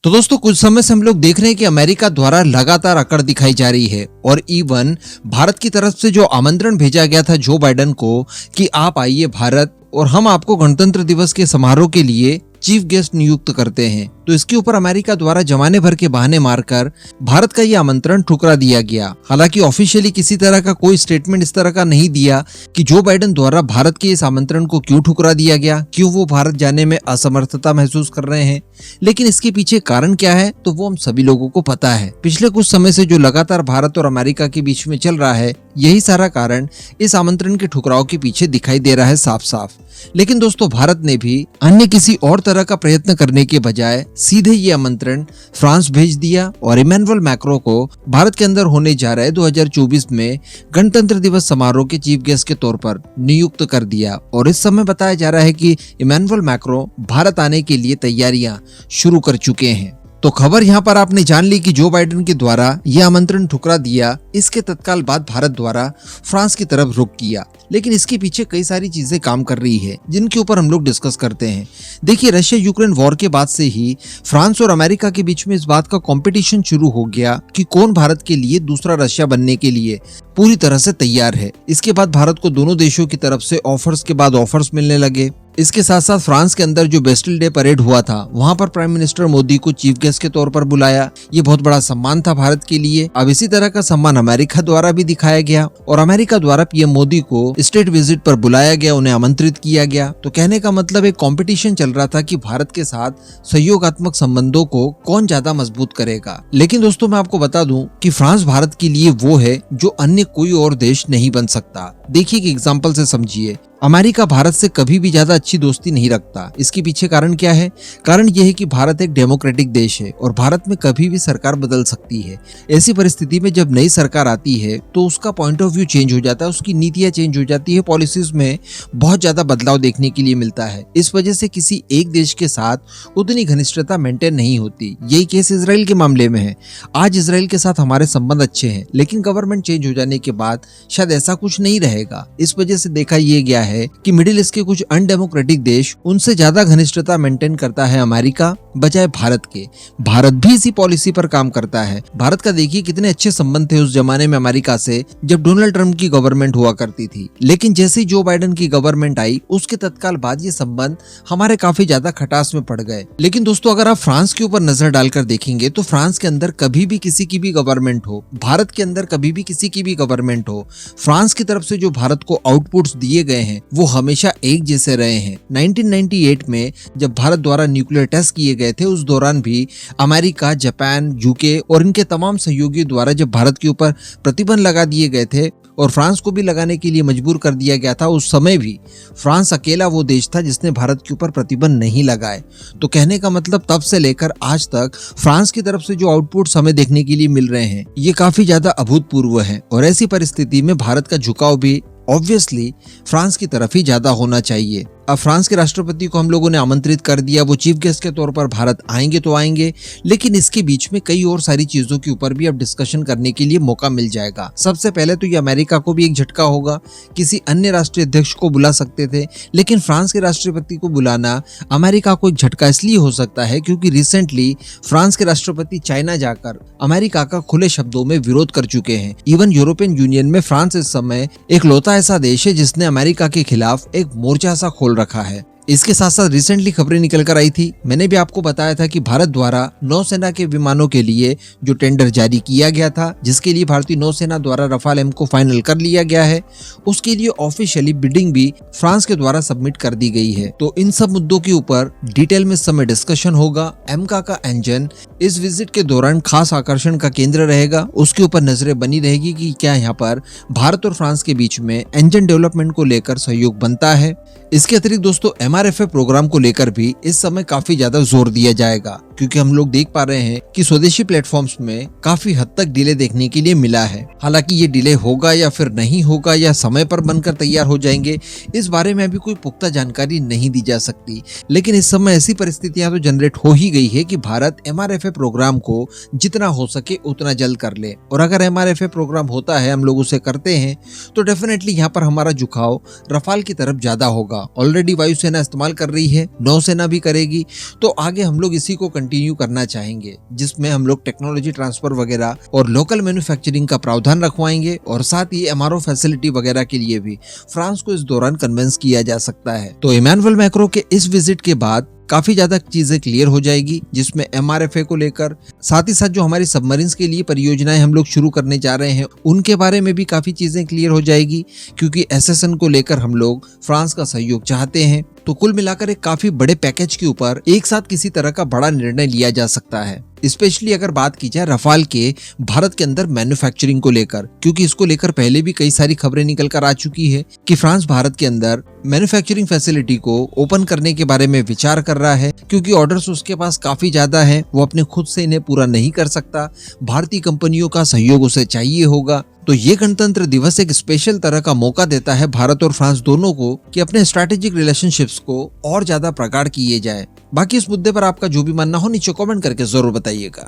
तो दोस्तों कुछ समय से हम लोग देख रहे हैं कि अमेरिका द्वारा लगातार अकड़ दिखाई जा रही है और इवन भारत की तरफ से जो आमंत्रण भेजा गया था जो बाइडेन को कि आप आइए भारत और हम आपको गणतंत्र दिवस के समारोह के लिए चीफ गेस्ट नियुक्त करते हैं, तो इसके ऊपर अमेरिका द्वारा जमाने भर के बहाने मारकर भारत का ये आमंत्रण ठुकरा दिया गया। हालांकि ऑफिशियली किसी तरह का कोई स्टेटमेंट इस तरह का नहीं दिया कि जो बाइडेन द्वारा भारत के इस आमंत्रण को क्यों ठुकरा दिया गया, क्यों वो भारत जाने में असमर्थता महसूस कर रहे हैं। लेकिन इसके पीछे कारण क्या है तो वो हम सभी लोगों को पता है। पिछले कुछ समय से जो लगातार भारत और अमेरिका के बीच में चल रहा है, यही सारा कारण इस आमंत्रण के ठुकराव के पीछे दिखाई दे रहा है साफ साफ। लेकिन दोस्तों भारत ने भी अन्य किसी और तरह का प्रयत्न करने के बजाय सीधे ये आमंत्रण फ्रांस भेज दिया और इमैनुअल मैक्रों को भारत के अंदर होने जा रहे 2024 में गणतंत्र दिवस समारोह के चीफ गेस्ट के तौर पर नियुक्त कर दिया। और इस समय बताया जा रहा है कि इमैनुअल मैक्रों भारत आने के लिए तैयारियां शुरू कर चुके हैं। तो खबर यहाँ पर आपने जान ली कि जो बाइडेन के द्वारा यह आमंत्रण ठुकरा दिया, इसके तत्काल बाद भारत द्वारा फ्रांस की तरफ रुख किया। लेकिन इसके पीछे कई सारी चीजें काम कर रही है जिनके ऊपर हम लोग डिस्कस करते हैं। देखिए, रशिया यूक्रेन वॉर के बाद से ही फ्रांस और अमेरिका के बीच में इस बात का कंपटीशन शुरू हो गया कि कौन भारत के लिए दूसरा रशिया बनने के लिए पूरी तरह से तैयार है। इसके बाद भारत को दोनों देशों की तरफ से ऑफर्स के बाद ऑफर्स मिलने लगे। इसके साथ साथ फ्रांस के अंदर जो बेस्टिल डे परेड हुआ था, वहां पर प्राइम मिनिस्टर मोदी को चीफ गेस्ट के तौर पर बुलाया। ये बहुत बड़ा सम्मान था भारत के लिए। अब इसी तरह का सम्मान अमेरिका द्वारा भी दिखाया गया और अमेरिका द्वारा पीएम मोदी को स्टेट विजिट पर बुलाया गया, उन्हें आमंत्रित किया गया। तो कहने का मतलब एक कंपटीशन चल रहा था कि भारत के साथ सहयोगात्मक संबंधों को कौन ज्यादा मजबूत करेगा। लेकिन दोस्तों मैं आपको बता दूं कि फ्रांस भारत के लिए वो है जो अन्य कोई और देश नहीं बन सकता। देखिए कि एग्जाम्पल से समझिए, अमेरिका भारत से कभी भी ज्यादा अच्छी दोस्ती नहीं रखता। इसके पीछे कारण क्या है? कारण यह है कि भारत एक डेमोक्रेटिक देश है और भारत में कभी भी सरकार बदल सकती है। ऐसी परिस्थिति में जब नई सरकार आती है तो उसका पॉइंट ऑफ व्यू चेंज हो जाता है, उसकी नीतियां चेंज हो जाती है, पॉलिसीज में बहुत ज्यादा बदलाव देखने के लिए मिलता है। इस वजह से किसी एक देश के साथ उतनी घनिष्ठता मेंटेन नहीं होती। यही केस इजराइल के मामले में है। आज इजराइल के साथ हमारे संबंध अच्छे हैं, लेकिन गवर्नमेंट चेंज हो जाने के बाद शायद ऐसा कुछ नहीं रहेगा। इस वजह से देखा यह गया है कि मिडिल ईस्ट के कुछ अनडेमोक्रेटिक देश, उनसे ज्यादा घनिष्ठता मेंटेन करता है अमेरिका बजाय भारत के। भारत भी इसी पॉलिसी पर काम करता है। भारत का देखिए कितने अच्छे संबंध थे उस जमाने में अमेरिका से जब डोनाल्ड ट्रंप की गवर्नमेंट हुआ करती थी। लेकिन जैसे ही जो बाइडेन की गवर्नमेंट आई, उसके तत्काल बाद ये संबंध हमारे काफी ज्यादा खटास में पड़ गए। लेकिन दोस्तों अगर आप फ्रांस के ऊपर नजर डालकर देखेंगे तो फ्रांस के अंदर कभी भी किसी की भी गवर्नमेंट हो, भारत के अंदर कभी भी किसी की भी गवर्नमेंट हो, फ्रांस की तरफ से जो भारत को आउटपुट्स दिए गए हैं वो हमेशा एक जैसे रहे हैं। 1998 में जब भारत द्वारा न्यूक्लियर टेस्ट किए गए थे, उस दौरान भी अमेरिका, जापान, यूके और इनके तमाम सहयोगियों द्वारा जब भारत के ऊपर प्रतिबंध लगा दिए गए थे और फ्रांस को भी लगाने के लिए मजबूर कर दिया गया था, उस समय भी फ्रांस अकेला वो देश था जिसने भारत के ऊपर प्रतिबंध नहीं लगाए। तो कहने का मतलब तब से लेकर आज तक फ्रांस की तरफ से जो आउटपुट्स हमें देखने के लिए मिल रहे हैं ये काफी ज्यादा अभूतपूर्व है। और ऐसी परिस्थिति में भारत का झुकाव भी ऑब्वियसली फ्रांस की तरफ ही ज्यादा होना चाहिए। अब फ्रांस के राष्ट्रपति को हम लोगों ने आमंत्रित कर दिया, वो चीफ गेस्ट के तौर पर भारत आएंगे तो आएंगे, लेकिन इसके बीच में कई और सारी चीजों के ऊपर भी अब डिस्कशन करने के लिए मौका मिल जाएगा। सबसे पहले तो ये अमेरिका को भी एक झटका होगा। किसी अन्य राष्ट्रीय अध्यक्ष को बुला सकते थे, लेकिन फ्रांस के राष्ट्रपति को बुलाना अमेरिका को एक झटका इसलिए हो सकता है क्योंकि रिसेंटली फ्रांस के राष्ट्रपति चाइना जाकर अमेरिका का खुले शब्दों में विरोध कर चुके हैं। इवन यूरोपियन यूनियन में फ्रांस इस समय एक लौता ऐसा देश है जिसने अमेरिका के खिलाफ एक मोर्चा सा खोल रखा है। इसके साथ साथ रिसेंटली खबरें निकल कर आई थी, मैंने भी आपको बताया था कि भारत द्वारा नौसेना के विमानों के लिए जो टेंडर जारी किया गया था, जिसके लिए भारतीय नौसेना द्वारा रफाल एम को फाइनल कर लिया गया है, उसके लिए ऑफिशियली बिडिंग भी फ्रांस के द्वारा सबमिट कर दी गई है। तो इन सब मुद्दों के ऊपर डिटेल में इस समय डिस्कशन होगा। एमका का इंजन इस विजिट के दौरान खास आकर्षण का केंद्र रहेगा। उसके ऊपर नजरें बनी रहेगी कि क्या यहाँ पर भारत और फ्रांस के बीच में इंजन डेवलपमेंट को लेकर सहयोग बनता है। इसके अतिरिक्त दोस्तों MRFA प्रोग्राम को लेकर भी इस समय काफी ज्यादा जोर दिया जाएगा, क्योंकि हम लोग देख पा रहे हैं कि स्वदेशी प्लेटफॉर्म्स में काफी हद तक डिले देखने के लिए मिला है। हालांकि ये डिले होगा या फिर नहीं होगा या समय पर बनकर तैयार हो जाएंगे, इस बारे में अभी कोई पुख्ता जानकारी नहीं दी जा सकती। लेकिन इस समय ऐसी परिस्थितियां तो जनरेट हो ही गई है कि भारत MRFA प्रोग्राम को जितना हो सके उतना जल्द कर ले। और अगर MRFA प्रोग्राम होता है, हम लोग उसे करते हैं, तो डेफिनेटली यहाँ पर हमारा झुकाव रफाल की तरफ ज्यादा होगा। ऑलरेडी वायुसेना इस्तेमाल कर रही है, नौसेना भी करेगी, तो आगे हम लोग इसी को कंटिन्यू करना चाहेंगे, जिसमें हम लोग टेक्नोलॉजी ट्रांसफर वगैरह और लोकल मैन्युफैक्चरिंग का प्रावधान रखवाएंगे और साथ ही एमआरओ फैसिलिटी वगैरह के लिए भी फ्रांस को इस दौरान कन्विंस किया जा सकता है। तो इमैनुअल मैक्रों के इस विजिट के बाद काफी ज्यादा चीजें क्लियर हो जाएगी, जिसमें एमआरएफए को लेकर साथ ही साथ जो हमारी सबमरीन्स के लिए परियोजनाएं हम लोग शुरू करने जा रहे हैं उनके बारे में भी काफी चीजें क्लियर हो जाएगी, क्योंकि एसएसएन को लेकर हम लोग फ्रांस का सहयोग चाहते हैं। तो कुल मिलाकर एक काफी बड़े पैकेज के ऊपर एक साथ किसी तरह का बड़ा निर्णय लिया जा सकता है, स्पेशली अगर बात की जाए रफाल के भारत के अंदर मैन्युफैक्चरिंग को लेकर, क्योंकि इसको लेकर पहले भी कई सारी खबरें निकल कर आ चुकी है कि फ्रांस भारत के अंदर मैन्युफैक्चरिंग फैसिलिटी को ओपन करने के बारे में विचार कर रहा है, क्योंकि ऑर्डर्स उसके पास काफी ज्यादा है, वो अपने खुद से इन्हें पूरा नहीं कर सकता, भारतीय कंपनियों का सहयोग उसे चाहिए होगा। तो ये गणतंत्र दिवस एक स्पेशल तरह का मौका देता है भारत और फ्रांस दोनों को कि अपने स्ट्रैटेजिक रिलेशनशिप्स को और ज्यादा प्रगाढ़ किए जाए। बाकी इस मुद्दे पर आपका जो भी मानना हो नीचे कमेंट करके जरूर बताइएगा।